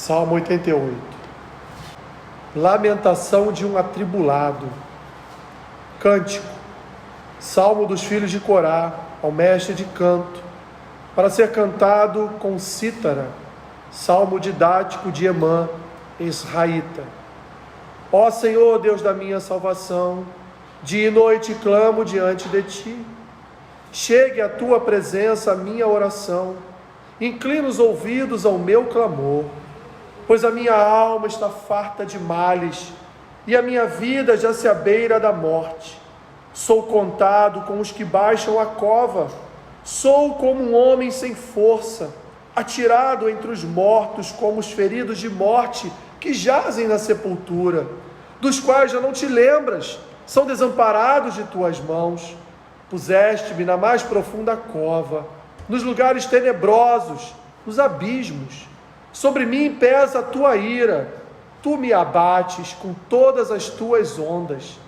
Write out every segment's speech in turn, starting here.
Salmo 88. Lamentação de um atribulado. Cântico. Salmo dos filhos de Corá, ao mestre de canto, para ser cantado com cítara. Salmo didático de Emã, israelita. Ó Senhor, Deus da minha salvação, dia e noite clamo diante de Ti. Chegue à Tua presença a minha oração, inclina os ouvidos ao meu clamor, pois a minha alma está farta de males, e a minha vida já se abeira da morte. Sou contado com os que baixam a cova, sou como um homem sem força, atirado entre os mortos como os feridos de morte que jazem na sepultura, dos quais já não te lembras, são desamparados de tuas mãos. Puseste-me na mais profunda cova, nos lugares tenebrosos, nos abismos. Sobre mim pesa a tua ira, tu me abates com todas as tuas ondas.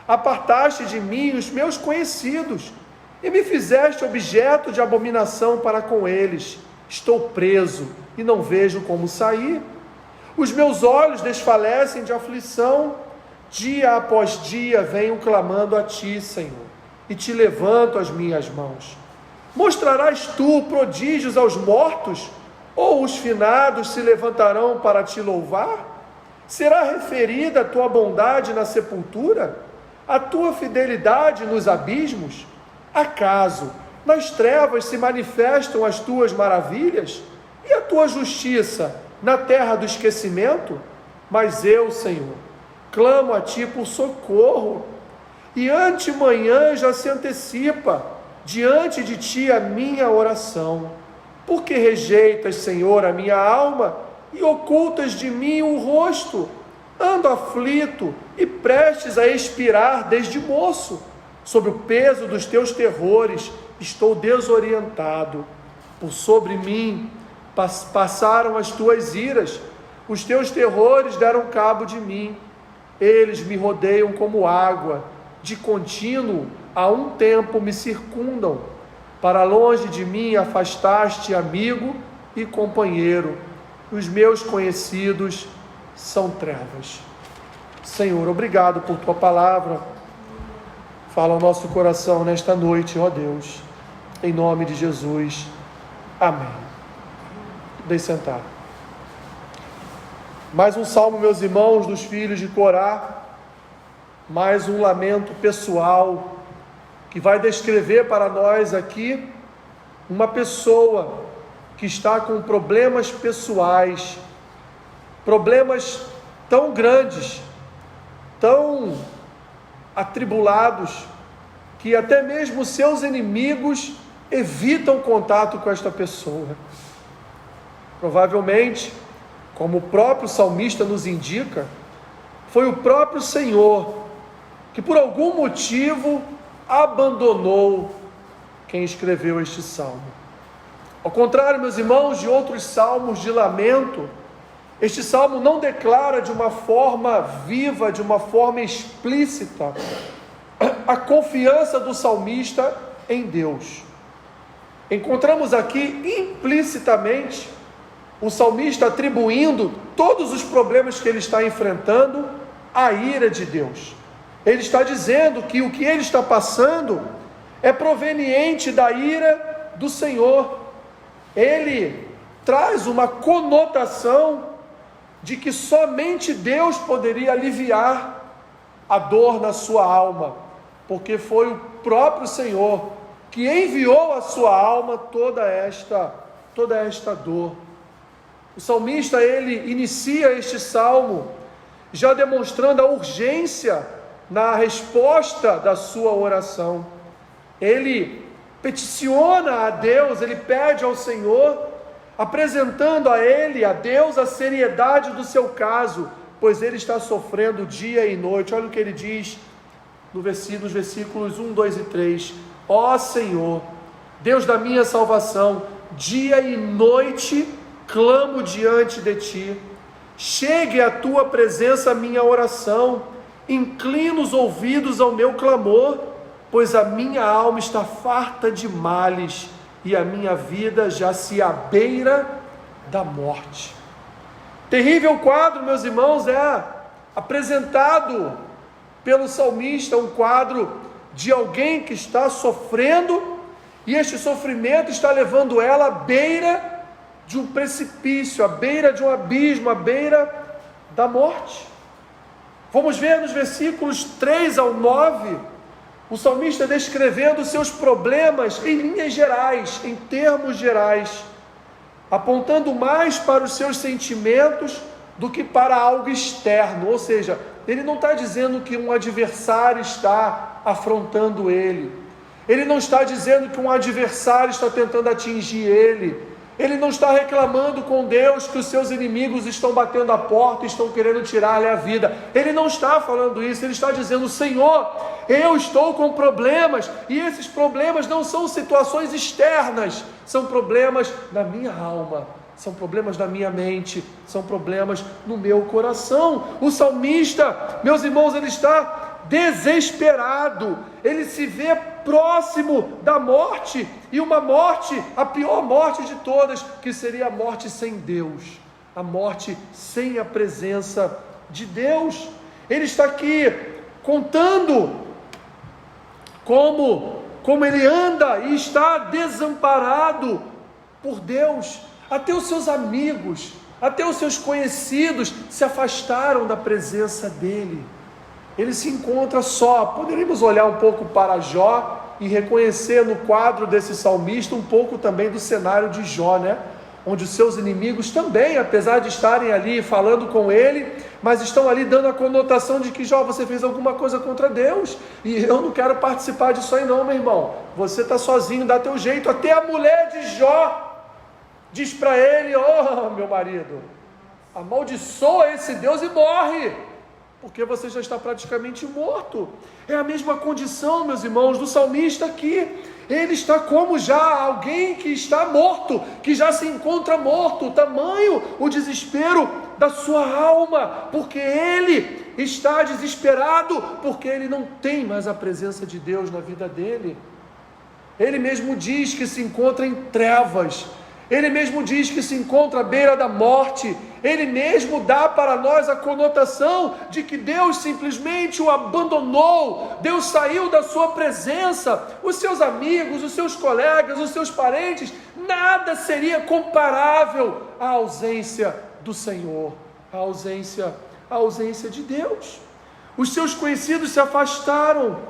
Apartaste de mim os meus conhecidos, e me fizeste objeto de abominação para com eles. Estou preso e não vejo como sair. Os meus olhos desfalecem de aflição. Dia após dia venho clamando a ti, Senhor, e te levanto as minhas mãos. Mostrarás tu prodígios aos mortos, ou os finados se levantarão para te louvar? Será referida a tua bondade na sepultura, a tua fidelidade nos abismos? Acaso nas trevas se manifestam as tuas maravilhas, e a tua justiça na terra do esquecimento? Mas eu, Senhor, clamo a ti por socorro, e antemanhã já se antecipa diante de ti a minha oração. Porque rejeitas, Senhor, a minha alma e ocultas de mim o rosto? Ando aflito e prestes a expirar desde moço. Sob o peso dos teus terrores estou desorientado. Por sobre mim passaram as tuas iras, os teus terrores deram cabo de mim. Eles me rodeiam como água, de contínuo a um tempo me circundam. Para longe de mim afastaste amigo e companheiro. Os meus conhecidos são trevas. Senhor, obrigado por tua palavra. Fala ao nosso coração nesta noite, ó Deus. Em nome de Jesus. Amém. Deixe sentar. Mais um salmo, meus irmãos, dos filhos de Corá. Mais um lamento pessoal que vai descrever para nós aqui uma pessoa que está com problemas pessoais, problemas tão grandes, tão atribulados, que até mesmo seus inimigos evitam contato com esta pessoa. Provavelmente, como o próprio salmista nos indica, foi o próprio Senhor que por algum motivo abandonou quem escreveu este salmo. Ao contrário, meus irmãos, de outros salmos de lamento, este salmo não declara de uma forma viva, de uma forma explícita, a confiança do salmista em Deus. Encontramos aqui implicitamente o salmista atribuindo todos os problemas que ele está enfrentando à ira de Deus. Ele está dizendo que o que ele está passando é proveniente da ira do Senhor. Ele traz uma conotação de que somente Deus poderia aliviar a dor na sua alma, porque foi o próprio Senhor que enviou à sua alma toda esta dor. O salmista, ele inicia este salmo já demonstrando a urgência na resposta da sua oração. Ele peticiona a Deus, ele pede ao Senhor, apresentando a ele, a Deus, a seriedade do seu caso, pois ele está sofrendo dia e noite. Olha o que ele diz nos versículos 1, 2 e 3. Ó Senhor, Deus da minha salvação, dia e noite clamo diante de ti. Chegue à tua presença a minha oração, inclina os ouvidos ao meu clamor, pois a minha alma está farta de males e a minha vida já se abeira da morte. Terrível quadro, meus irmãos, é apresentado pelo salmista, um quadro de alguém que está sofrendo, e este sofrimento está levando ela à beira de um precipício, à beira de um abismo, à beira da morte. Vamos ver nos versículos 3 ao 9, o salmista descrevendo seus problemas em linhas gerais, em termos gerais, apontando mais para os seus sentimentos do que para algo externo. Ou seja, ele não está dizendo que um adversário está afrontando ele, ele não está dizendo que um adversário está tentando atingir ele, ele não está reclamando com Deus que os seus inimigos estão batendo a porta e estão querendo tirar-lhe a vida. Ele não está falando isso, ele está dizendo: Senhor, eu estou com problemas, e esses problemas não são situações externas, são problemas da minha alma, são problemas da minha mente, são problemas no meu coração. O salmista, meus irmãos, ele está desesperado, ele se vê próximo da morte, e uma morte, a pior morte de todas, que seria a morte sem Deus, a morte sem a presença de Deus. Ele está aqui contando como ele anda e está desamparado por Deus. Até os seus amigos, até os seus conhecidos se afastaram da presença dele. Ele se encontra só. Poderíamos olhar um pouco para Jó e reconhecer no quadro desse salmista um pouco também do cenário de Jó, né? Onde os seus inimigos também, apesar de estarem ali falando com ele, mas estão ali dando a conotação de que: Jó, você fez alguma coisa contra Deus, e eu não quero participar disso aí não, meu irmão. Você está sozinho, dá teu jeito. Até a mulher de Jó diz para ele: oh, meu marido, amaldiçoa esse Deus e morre, porque você já está praticamente morto. É a mesma condição, meus irmãos, do salmista aqui. Ele está como já alguém que está morto, que já se encontra morto. Tamanho o desespero da sua alma, porque ele está desesperado, porque ele não tem mais a presença de Deus na vida dele. Ele mesmo diz que se encontra em trevas, ele mesmo diz que se encontra à beira da morte. Ele mesmo dá para nós a conotação de que Deus simplesmente o abandonou, Deus saiu da sua presença. Os seus amigos, os seus colegas, os seus parentes, nada seria comparável à ausência do Senhor, à ausência de Deus. Os seus conhecidos se afastaram,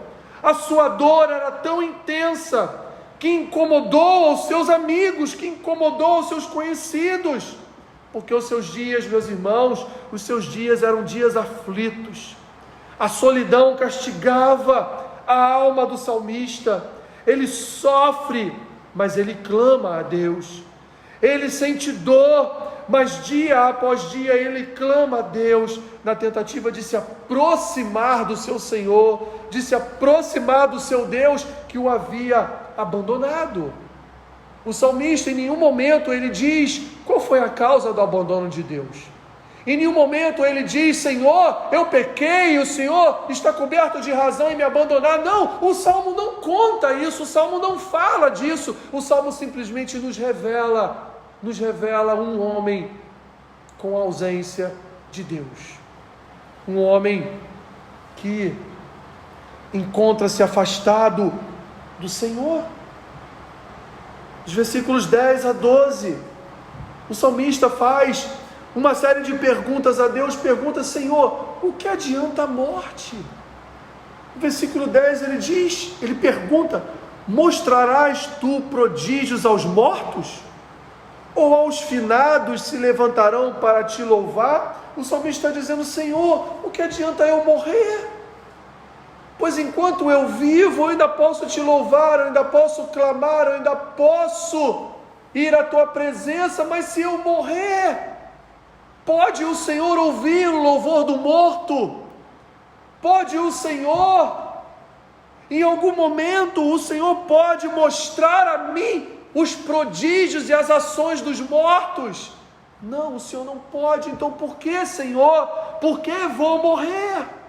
a sua dor era tão intensa que incomodou os seus amigos, que incomodou os seus conhecidos, porque os seus dias, meus irmãos, os seus dias eram dias aflitos. A solidão castigava a alma do salmista. Ele sofre, mas ele clama a Deus. Ele sente dor, mas dia após dia ele clama a Deus, na tentativa de se aproximar do seu Senhor, de se aproximar do seu Deus que o havia abandonado. O salmista, em nenhum momento ele diz qual foi a causa do abandono de Deus. Em nenhum momento ele diz: Senhor, eu pequei, o Senhor está coberto de razão em me abandonar. Não, o Salmo não conta isso, o Salmo não fala disso. O Salmo simplesmente nos revela um homem com ausência de Deus. Um homem que encontra-se afastado do Senhor. Dos versículos 10 a 12, o salmista faz uma série de perguntas a Deus. Pergunta: Senhor, o que adianta a morte? No versículo 10 ele pergunta: mostrarás tu prodígios aos mortos? Ou aos finados se levantarão para te louvar? O salmista está dizendo: Senhor, o que adianta eu morrer? Pois enquanto eu vivo, eu ainda posso te louvar, eu ainda posso clamar, eu ainda posso ir à tua presença, mas se eu morrer, pode o Senhor ouvir o louvor do morto? Pode o Senhor, em algum momento, o Senhor pode mostrar a mim os prodígios e as ações dos mortos? Não, o Senhor não pode. Então por que, Senhor? Por que vou morrer?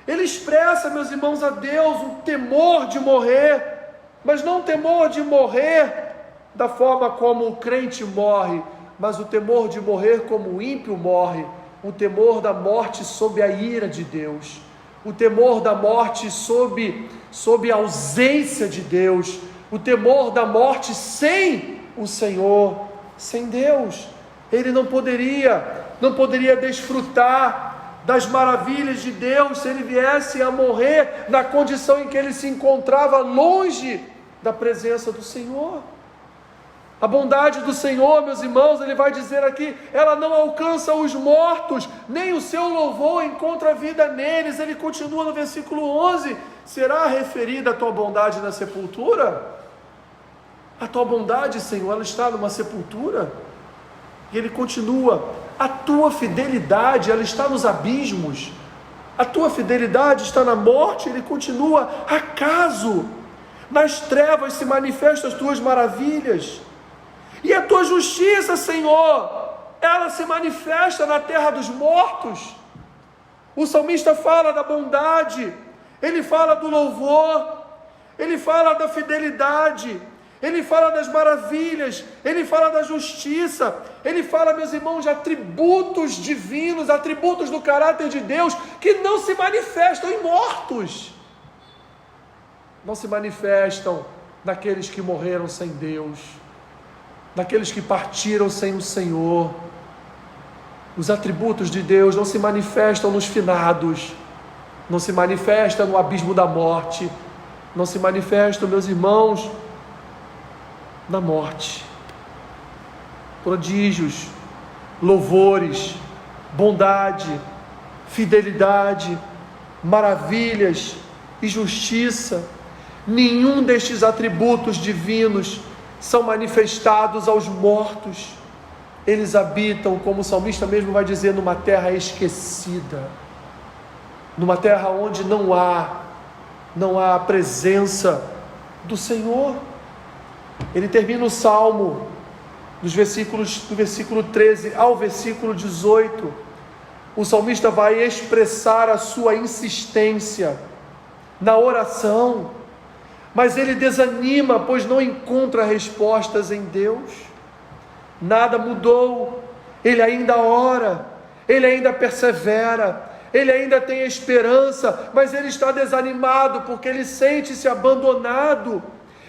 Ele expressa, meus irmãos, a Deus um temor de morrer, mas não temor de morrer da forma como o crente morre, mas o temor de morrer como o ímpio morre, o temor da morte sob a ira de Deus, o temor da morte sob a ausência de Deus, o temor da morte sem o Senhor, sem Deus. Ele não poderia desfrutar das maravilhas de Deus se ele viesse a morrer na condição em que ele se encontrava, longe da presença do Senhor. A bondade do Senhor, meus irmãos, ele vai dizer aqui, ela não alcança os mortos, nem o seu louvor encontra vida neles. Ele continua no versículo 11, será referida a tua bondade na sepultura? A tua bondade, Senhor, ela está numa sepultura? E ele continua, a tua fidelidade, ela está nos abismos, a tua fidelidade está na morte. Ele continua, acaso nas trevas se manifestam as tuas maravilhas? E a tua justiça, Senhor, ela se manifesta na terra dos mortos. O salmista fala da bondade, ele fala do louvor, ele fala da fidelidade, ele fala das maravilhas, ele fala da justiça, ele fala, meus irmãos, de atributos divinos, atributos do caráter de Deus, que não se manifestam em mortos, não se manifestam naqueles que morreram sem Deus, naqueles que partiram sem o Senhor. Os atributos de Deus não se manifestam nos finados, não se manifestam no abismo da morte, não se manifestam, meus irmãos, na morte. Prodígios, louvores, bondade, fidelidade, maravilhas e justiça, nenhum destes atributos divinos são manifestados aos mortos. Eles habitam, como o salmista mesmo vai dizer, numa terra esquecida, numa terra onde não há a presença do Senhor. Ele termina o salmo do versículo 13 ao versículo 18. O salmista vai expressar a sua insistência na oração, mas ele desanima, pois não encontra respostas em Deus. Nada mudou, ele ainda ora, ele ainda persevera, ele ainda tem esperança, mas ele está desanimado porque ele sente-se abandonado.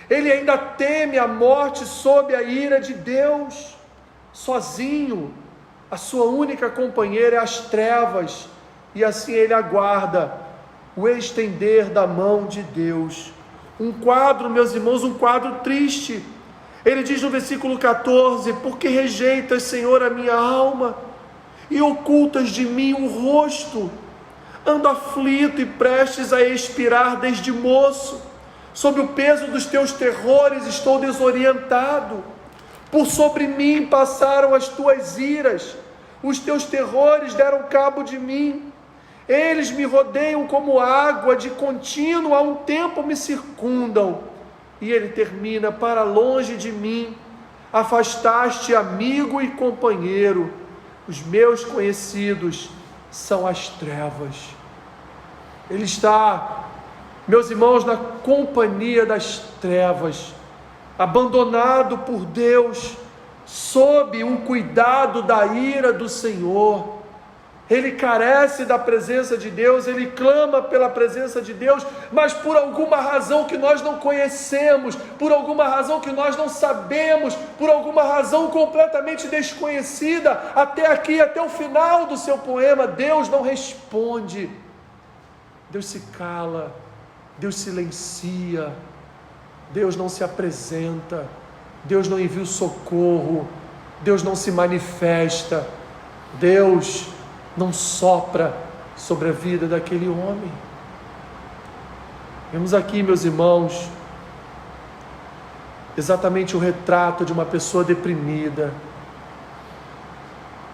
Ele ainda teme a morte sob a ira de Deus, sozinho. A sua única companheira é as trevas, e assim ele aguarda o estender da mão de Deus. Um quadro, meus irmãos, um quadro triste. Ele diz no versículo 14, porque rejeitas, Senhor, a minha alma, e ocultas de mim o rosto? Ando aflito e prestes a expirar desde moço. Sob o peso dos teus terrores estou desorientado. Por sobre mim passaram as tuas iras, os teus terrores deram cabo de mim. Eles me rodeiam como água, de contínuo há um tempo me circundam. E ele termina, para longe de mim, afastaste amigo e companheiro, os meus conhecidos são as trevas. Ele está, meus irmãos, na companhia das trevas, abandonado por Deus, sob o cuidado da ira do Senhor. Ele carece da presença de Deus, ele clama pela presença de Deus, mas por alguma razão que nós não conhecemos, por alguma razão que nós não sabemos, por alguma razão completamente desconhecida, até aqui, até o final do seu poema, Deus não responde, Deus se cala, Deus silencia, Deus não se apresenta, Deus não envia o socorro, Deus não se manifesta, Deus não sopra sobre a vida daquele homem. Vemos aqui, meus irmãos, exatamente o retrato de uma pessoa deprimida,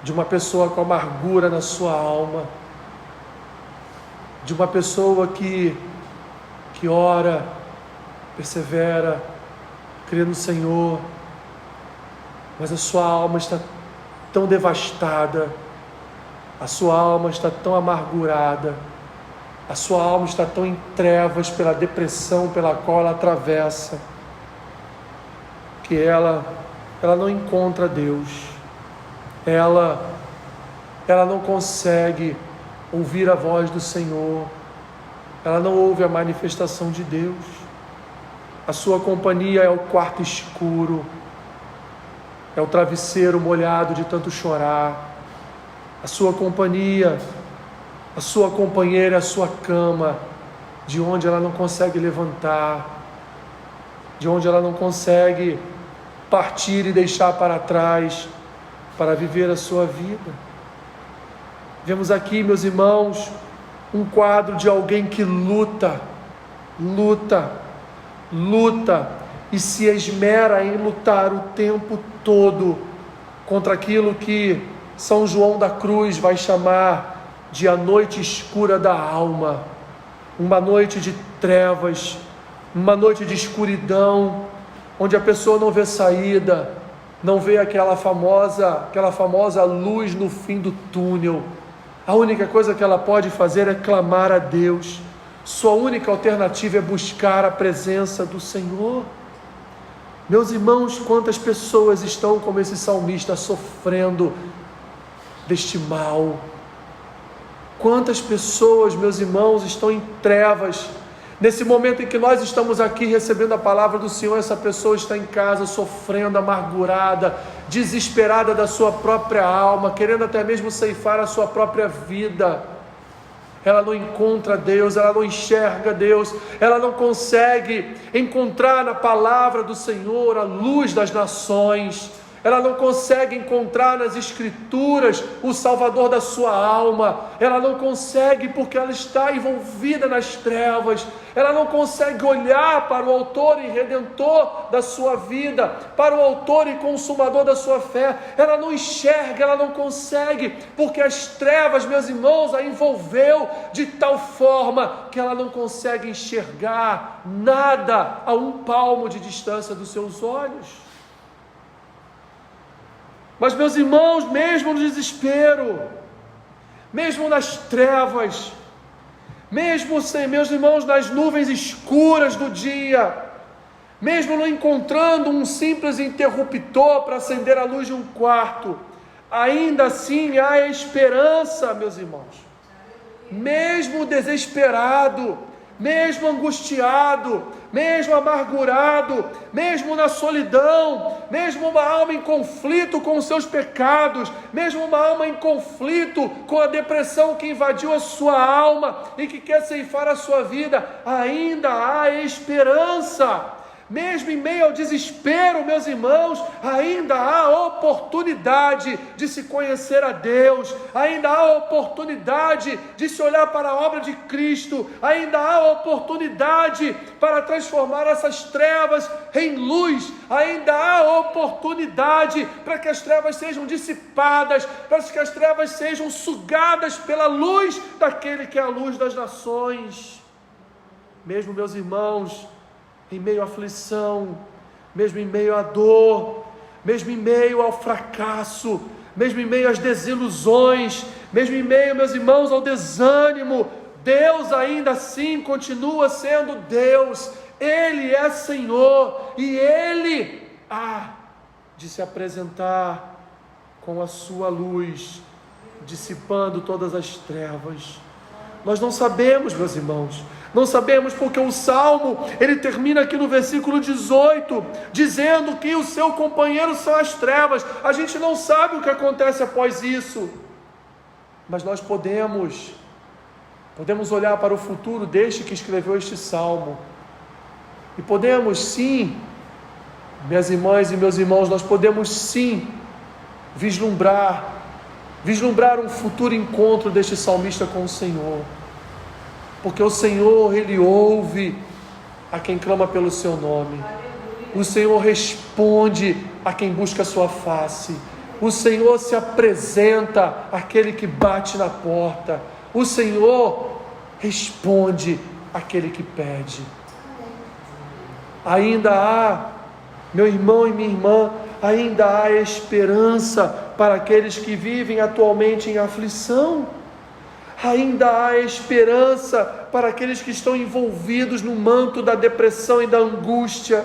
de uma pessoa com amargura na sua alma, de uma pessoa que ora, persevera, crê no Senhor, mas a sua alma está tão devastada, a sua alma está tão amargurada, a sua alma está tão em trevas pela depressão pela qual ela atravessa, que ela não encontra Deus, ela não consegue ouvir a voz do Senhor, ela não ouve a manifestação de Deus. A sua companhia é o quarto escuro, é o travesseiro molhado de tanto chorar. A sua companhia, a sua companheira, a sua cama, de onde ela não consegue levantar, de onde ela não consegue partir e deixar para trás, para viver a sua vida. Vemos aqui, meus irmãos, um quadro de alguém que luta e se esmera em lutar o tempo todo contra aquilo que São João da Cruz vai chamar de a noite escura da alma, uma noite de trevas, uma noite de escuridão, onde a pessoa não vê saída, não vê aquela famosa luz no fim do túnel. A única coisa que ela pode fazer é clamar a Deus. Sua única alternativa é buscar a presença do Senhor. Meus irmãos, quantas pessoas estão como esse salmista sofrendo deste mal? Quantas pessoas, meus irmãos, estão em trevas? Nesse momento em que nós estamos aqui recebendo a palavra do Senhor, essa pessoa está em casa sofrendo, amargurada, desesperada da sua própria alma, querendo até mesmo ceifar a sua própria vida. Ela não encontra Deus, ela não enxerga Deus, ela não consegue encontrar na palavra do Senhor a luz das nações, ela não consegue encontrar nas Escrituras o Salvador da sua alma, ela não consegue porque ela está envolvida nas trevas, ela não consegue olhar para o autor e redentor da sua vida, para o autor e consumador da sua fé, ela não enxerga, ela não consegue, porque as trevas, meus irmãos, a envolveu de tal forma que ela não consegue enxergar nada a um palmo de distância dos seus olhos. Mas, meus irmãos, mesmo no desespero, mesmo nas trevas, mesmo, meus irmãos, nas nuvens escuras do dia, mesmo não encontrando um simples interruptor para acender a luz de um quarto, ainda assim há esperança, meus irmãos. Mesmo desesperado, mesmo angustiado, mesmo amargurado, mesmo na solidão, mesmo uma alma em conflito com os seus pecados, mesmo uma alma em conflito com a depressão que invadiu a sua alma e que quer ceifar a sua vida, ainda há esperança. Mesmo em meio ao desespero, meus irmãos, ainda há oportunidade de se conhecer a Deus, ainda há oportunidade de se olhar para a obra de Cristo, ainda há oportunidade para transformar essas trevas em luz, ainda há oportunidade para que as trevas sejam dissipadas, para que as trevas sejam sugadas pela luz daquele que é a luz das nações. Mesmo, meus irmãos, em meio à aflição, mesmo em meio à dor, mesmo em meio ao fracasso, mesmo em meio às desilusões, mesmo em meio, meus irmãos, ao desânimo, Deus ainda assim continua sendo Deus. Ele é Senhor e Ele há de se apresentar com a sua luz, dissipando todas as trevas. Nós não sabemos, meus irmãos, não sabemos, porque o Salmo, ele termina aqui no versículo 18, dizendo que o seu companheiro são as trevas. A gente não sabe o que acontece após isso, mas nós podemos olhar para o futuro deste que escreveu este Salmo, e podemos sim, minhas irmãs e meus irmãos, nós podemos sim vislumbrar um futuro encontro deste salmista com o Senhor, porque o Senhor, Ele ouve a quem clama pelo seu nome, o Senhor responde a quem busca a sua face, o Senhor se apresenta àquele que bate na porta, o Senhor responde àquele que pede. Ainda há, meu irmão e minha irmã, ainda há esperança para aqueles que vivem atualmente em aflição. Ainda há esperança para aqueles que estão envolvidos no manto da depressão e da angústia.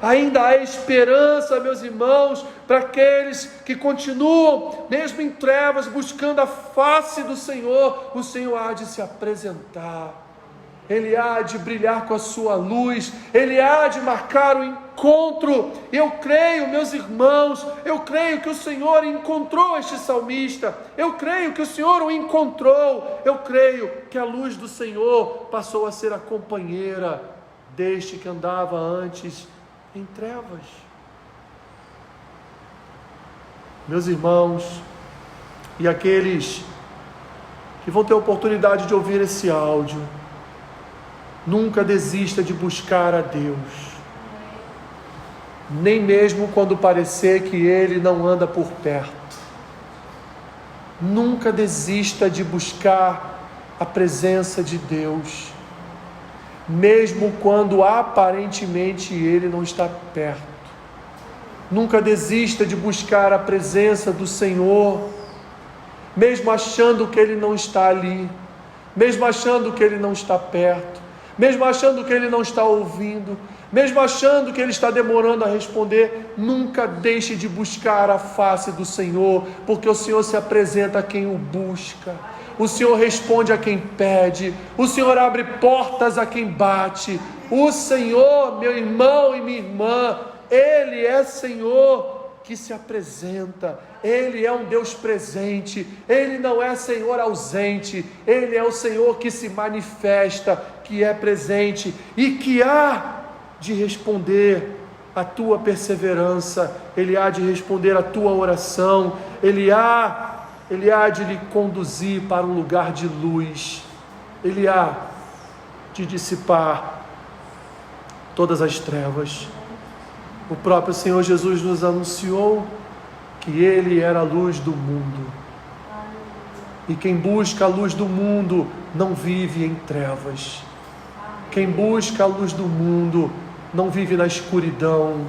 ainda há esperança, meus irmãos, para aqueles que continuam, mesmo em trevas, buscando a face do Senhor. O Senhor há de se apresentar, Ele há de brilhar com a sua luz, Ele há de marcar o encontro. Eu creio, meus irmãos, eu creio que o Senhor encontrou este salmista, eu creio que o Senhor o encontrou, eu creio que a luz do Senhor passou a ser a companheira deste que andava antes em trevas. Meus irmãos, e aqueles que vão ter a oportunidade de ouvir esse áudio, nunca desista de buscar a Deus, nem mesmo quando parecer que Ele não anda por perto. Nunca desista de buscar a presença de Deus, mesmo quando aparentemente Ele não está perto. Nunca desista de buscar a presença do Senhor, mesmo achando que Ele não está ali, mesmo achando que Ele não está perto, mesmo achando que Ele não está ouvindo, mesmo achando que Ele está demorando a responder. Nunca deixe de buscar a face do Senhor, porque o Senhor se apresenta a quem o busca, o Senhor responde a quem pede, o Senhor abre portas a quem bate. O Senhor, meu irmão e minha irmã, Ele é Senhor que se apresenta, Ele é um Deus presente, Ele não é Senhor ausente, Ele é o Senhor que se manifesta, que é presente e que há de responder a tua perseverança, Ele há de responder a tua oração, Ele há de lhe conduzir para um lugar de luz, Ele há de dissipar todas as trevas. O próprio Senhor Jesus nos anunciou que Ele era a luz do mundo. E quem busca a luz do mundo não vive em trevas. Quem busca a luz do mundo não vive na escuridão.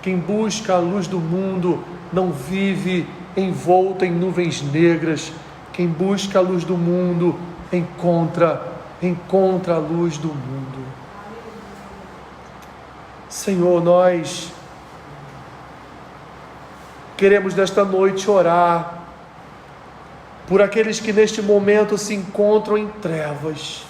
Quem busca a luz do mundo não vive envolto em nuvens negras. Quem busca a luz do mundo encontra a luz do mundo. Senhor, nós queremos nesta noite orar por aqueles que neste momento se encontram em trevas,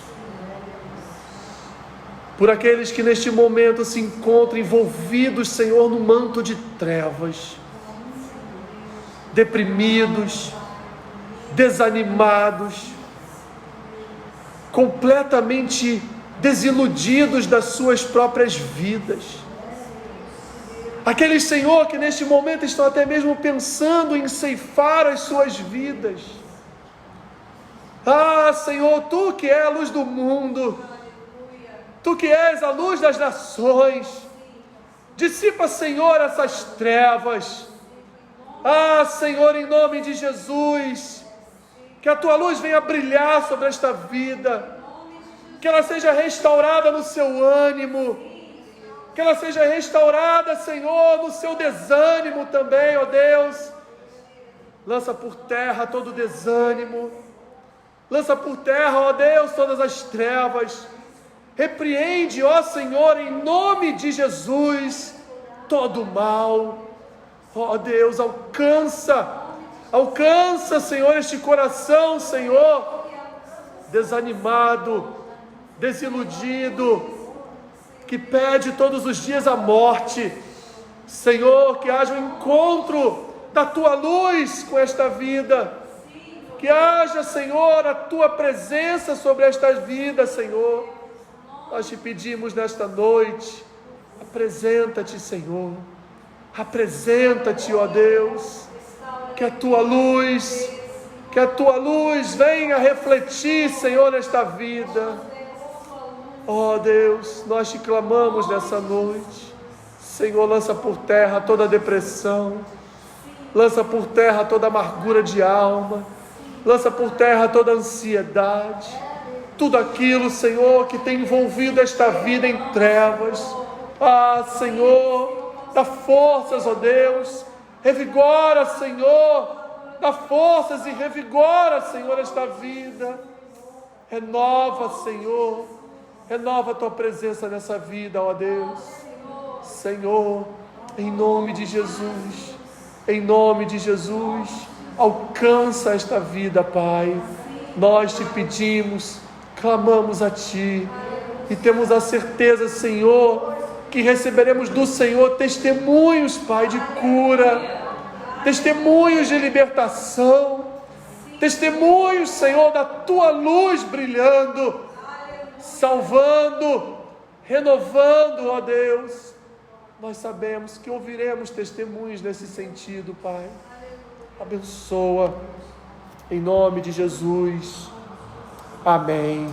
por aqueles que neste momento se encontram envolvidos, Senhor, no manto de trevas, deprimidos, desanimados, completamente desiludidos das suas próprias vidas. Aqueles, Senhor, que neste momento estão até mesmo pensando em ceifar as suas vidas. Ah, Senhor, Tu que és a luz do mundo, Tu que és a luz das nações, dissipa, Senhor, essas trevas. Ah, Senhor, em nome de Jesus, que a Tua luz venha brilhar sobre esta vida, que ela seja restaurada no seu ânimo, que ela seja restaurada, Senhor, no seu desânimo também, ó Deus. Lança por terra todo desânimo, lança por terra, ó Deus, todas as trevas. Repreende, ó Senhor, em nome de Jesus, todo o mal. Ó Deus, alcança, Senhor, este coração, Senhor, desanimado, desiludido, que pede todos os dias a morte. Senhor, que haja um encontro da Tua luz com esta vida, que haja, Senhor, a Tua presença sobre esta vida, Senhor. Nós Te pedimos nesta noite, apresenta-te, Senhor, apresenta-te, ó Deus, que a Tua luz venha refletir, Senhor, nesta vida. Ó Deus, nós Te clamamos nessa noite. Senhor, lança por terra toda depressão, lança por terra toda amargura de alma, lança por terra toda ansiedade, tudo aquilo, Senhor, que tem envolvido esta vida em trevas. Ah, Senhor, dá forças, ó Deus, revigora, Senhor, dá forças e revigora, Senhor, esta vida. Renova, Senhor, renova a Tua presença nessa vida, ó Deus. Senhor, em nome de Jesus, em nome de Jesus, alcança esta vida, Pai. Nós te pedimos, clamamos a Ti e temos a certeza, Senhor, que receberemos do Senhor testemunhos, Pai, de cura, testemunhos de libertação, testemunhos, Senhor, da Tua luz brilhando, salvando, renovando, ó Deus. Nós sabemos que ouviremos testemunhos nesse sentido, Pai. Abençoa, em nome de Jesus. Amém.